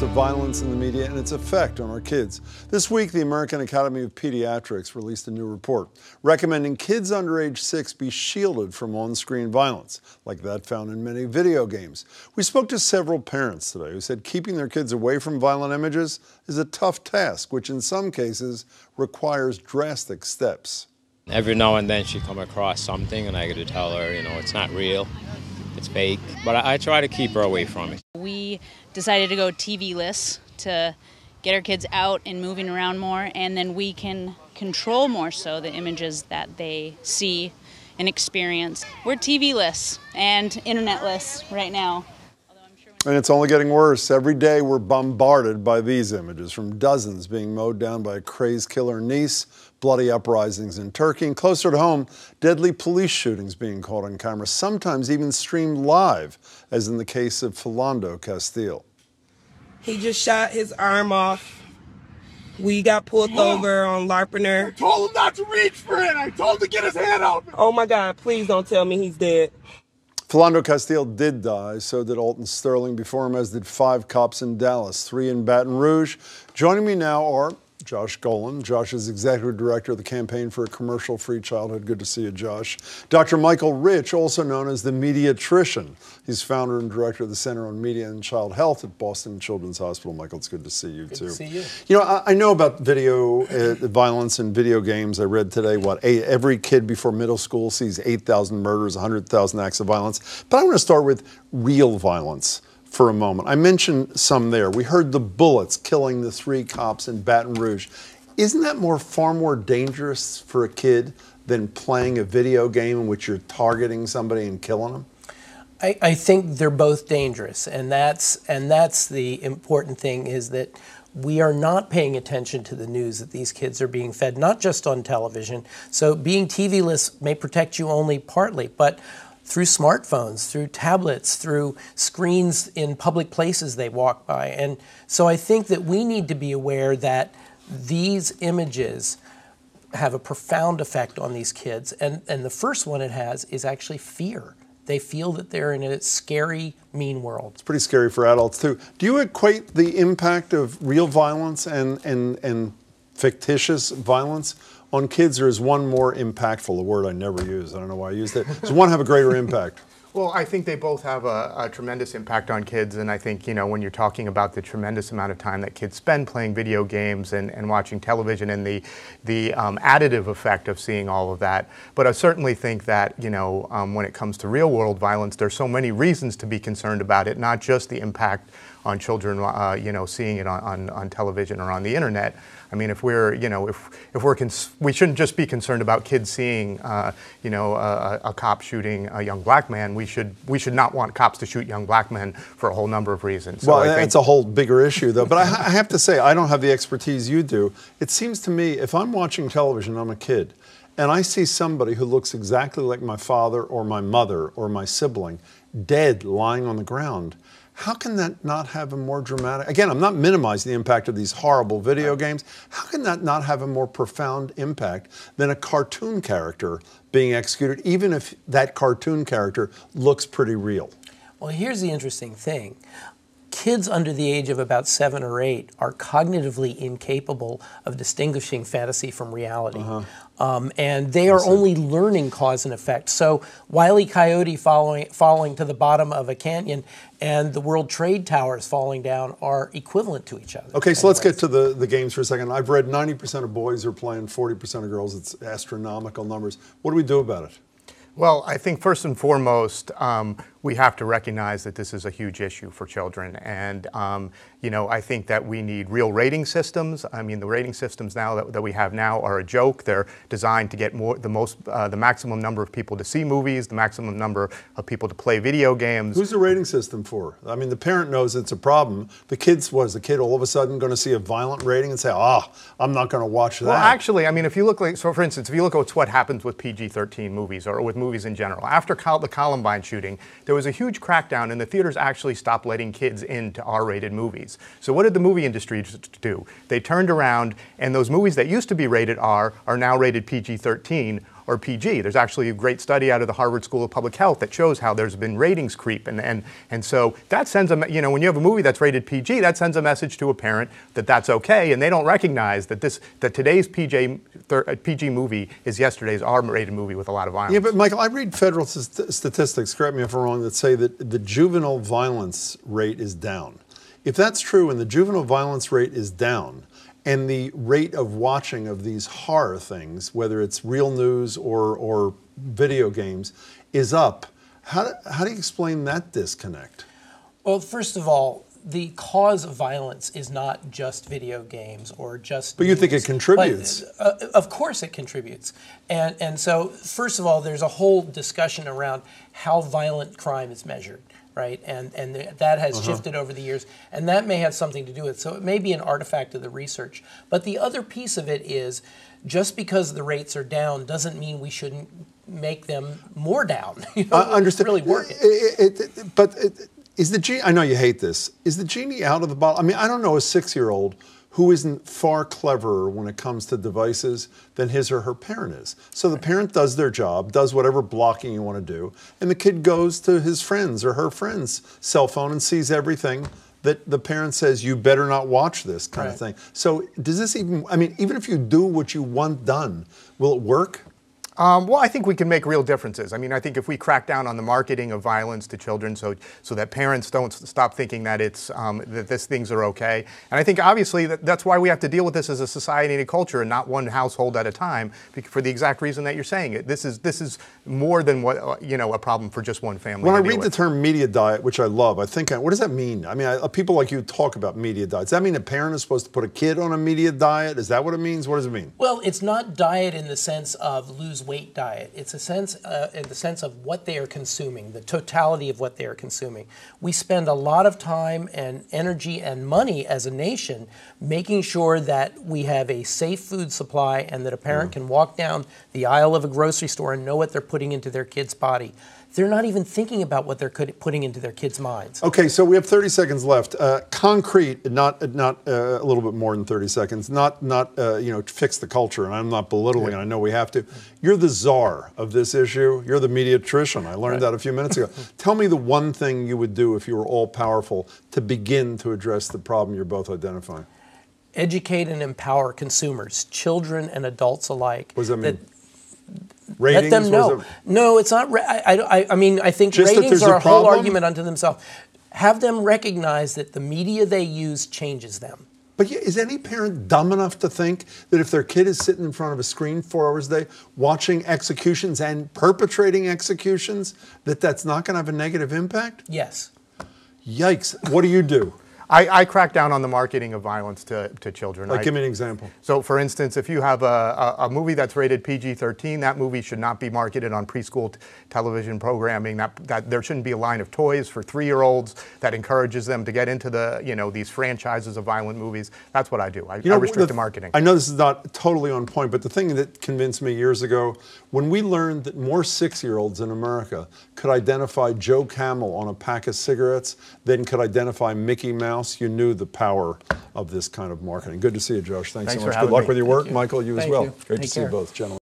of violence in the media and its effect on our kids. This week, the American Academy of Pediatrics released a new report recommending kids under age 6 be shielded from on-screen violence, like that found in many video games. We spoke to several parents today who said keeping their kids away from violent images is a tough task, which in some cases requires drastic steps. Every now and then she come across something and I got to tell her, it's not real, it's fake, but I try to keep her away from it. We decided to go TV-less to get our kids out and moving around more, and then we can control more so the images that they see and experience. We're TV-less and internet-less right now. And it's only getting worse. Every day we're bombarded by these images, from dozens being mowed down by a crazed killer in Nice, bloody uprisings in Turkey, and closer to home, deadly police shootings being caught on camera, sometimes even streamed live, as in the case of Philando Castile. He just shot his arm off. We got pulled over on Larpener. I told him not to reach for it. I told him to get his hand out. Oh my God, please don't tell me he's dead. Philando Castile did die, so did Alton Sterling before him, as did 5 cops in Dallas, 3 in Baton Rouge. Joining me now are Josh Golan. Josh is Executive Director of the Campaign for a Commercial-Free Childhood. Good to see you, Josh. Dr. Michael Rich, also known as the Mediatrician. He's founder and director of the Center on Media and Child Health at Boston Children's Hospital. Michael, it's good to see you, too. Good to see you. You know, I know about video violence in video games. I read today, every kid before middle school sees 8,000 murders, 100,000 acts of violence. But I want to start with real violence for a moment. I mentioned some there. We heard the bullets killing the 3 cops in Baton Rouge. Isn't that far more dangerous for a kid than playing a video game in which you're targeting somebody and killing them? I think they're both dangerous, and that's the important thing, is that we are not paying attention to the news that these kids are being fed, not just on television. So being TV-less may protect you only partly, but through smartphones, through tablets, through screens in public places they walk by. And so I think that we need to be aware that these images have a profound effect on these kids. And the first one it has is actually fear. They feel that they're in a scary, mean world. It's pretty scary for adults, too. Do you equate the impact of real violence and fictitious violence on kids, or is one more impactful? A word I never use. I don't know why I used it. Does one have a greater impact? Well, I think they both have a tremendous impact on kids, and I think, when you're talking about the tremendous amount of time that kids spend playing video games and watching television, and the additive effect of seeing all of that. But I certainly think that, when it comes to real-world violence, there's so many reasons to be concerned about it, not just the impact on children, seeing it on television or on the internet. I mean, if we're, we shouldn't just be concerned about kids seeing, a cop shooting a young black man. We should not want cops to shoot young black men for a whole number of reasons. So well, it's a whole bigger issue, though. But I have to say, I don't have the expertise you do. It seems to me, if I'm watching television, I'm a kid, and I see somebody who looks exactly like my father or my mother or my sibling, dead, lying on the ground, how can that not have a more dramatic, again, I'm not minimizing the impact of these horrible video games, how can that not have a more profound impact than a cartoon character being executed, even if that cartoon character looks pretty real? Well, here's the interesting thing. Kids under the age of about 7 or 8 are cognitively incapable of distinguishing fantasy from reality. And they are only learning cause and effect. So Wile E. Coyote falling to the bottom of a canyon and the World Trade Towers falling down are equivalent to each other. Okay, so let's get to the games for a second. I've read 90% of boys are playing, 40% of girls. It's astronomical numbers. What do we do about it? Well, I think first and foremost, we have to recognize that this is a huge issue for children. And, I think that we need real rating systems. I mean, the rating systems now that we have now are a joke. They're designed to get the maximum number of people to see movies, the maximum number of people to play video games. Who's the rating system for? I mean, the parent knows it's a problem. The kid, is the kid all of a sudden going to see a violent rating and say, I'm not going to watch that? Well, actually, I mean, if you look so for instance, if you look at what happens with PG-13 movies or with movies in general, after the Columbine shooting, there was a huge crackdown and the theaters actually stopped letting kids into R-rated movies. So what did the movie industry do? They turned around and those movies that used to be rated R are now rated PG-13, or PG. There's actually a great study out of the Harvard School of Public Health that shows how there's been ratings creep, and so that sends a, you know, when you have a movie that's rated PG, that sends a message to a parent that that's okay, and they don't recognize that today's PG movie is yesterday's R-rated movie with a lot of violence. Yeah, but Michael, I read federal statistics, correct me if I'm wrong, that say that the juvenile violence rate is down. If that's true and the juvenile violence rate is down, and the rate of watching of these horror things, whether it's real news or video games, is up, how do you explain that disconnect? Well, first of all, the cause of violence is not just video games or just But you think it contributes? Of course it contributes. And so, first of all, there's a whole discussion around how violent crime is measured, right? And that has shifted over the years, and that may have something to do with it. So it may be an artifact of the research. But the other piece of it is, just because the rates are down doesn't mean we shouldn't make them more down. You know, I understand. Really working. Is the genie, I know you hate this, is the genie out of the bottle? I mean, I don't know a 6-year-old who isn't far cleverer when it comes to devices than his or her parent is. So the parent does their job, does whatever blocking you want to do, and the kid goes to his friend's or her friend's cell phone and sees everything that the parent says, you better not watch this kind of thing. So does this even, I mean, even if you do what you want done, will it work? Well, I think we can make real differences. I mean, I think if we crack down on the marketing of violence to children, so that parents don't stop thinking that it's that these things are okay, and I think obviously that's why we have to deal with this as a society and a culture, and not one household at a time, for the exact reason that you're saying it. This is more than what a problem for just one family. When I read the term media diet, which I love, I think, what does that mean? I mean, people like you talk about media diet. Does that mean a parent is supposed to put a kid on a media diet? Is that what it means? What does it mean? Well, it's not diet in the sense of lose weight diet. It's a sense in the sense of what they are consuming, the totality of what they are consuming. We spend a lot of time and energy and money as a nation making sure that we have a safe food supply and that a parent can walk down the aisle of a grocery store and know what they're putting into their kid's body. They're not even thinking about what they're putting into their kids' minds. Okay, so we have 30 seconds left. Concrete, not a little bit more than 30 seconds. Not fix the culture. And I'm not belittling. And I know we have to. You're the czar of this issue. You're the mediatrician. I learned that a few minutes ago. Tell me the one thing you would do if you were all powerful to begin to address the problem you're both identifying. Educate and empower consumers, children and adults alike. What does that mean? Ratings? Let them know. No, it's not. I mean, I think just ratings are a whole problem? argument unto themselves. Have them recognize that the media they use changes them. But is any parent dumb enough to think that if their kid is sitting in front of a screen 4 hours a day watching executions and perpetrating executions, that's not going to have a negative impact? Yes. Yikes. What do you do? I crack down on the marketing of violence to children. Like, give me an example. So, for instance, if you have a movie that's rated PG-13, that movie should not be marketed on preschool television programming. That there shouldn't be a line of toys for 3-year-olds that encourages them to get into these franchises of violent movies. That's what I do. I restrict the marketing. I know this is not totally on point, but the thing that convinced me years ago, when we learned that more 6-year-olds in America could identify Joe Camel on a pack of cigarettes than could identify Mickey Mouse, you knew the power of this kind of marketing. Good to see you, Josh. Thanks so much. Good luck with your work. Michael, you as well. Great to see you both, gentlemen.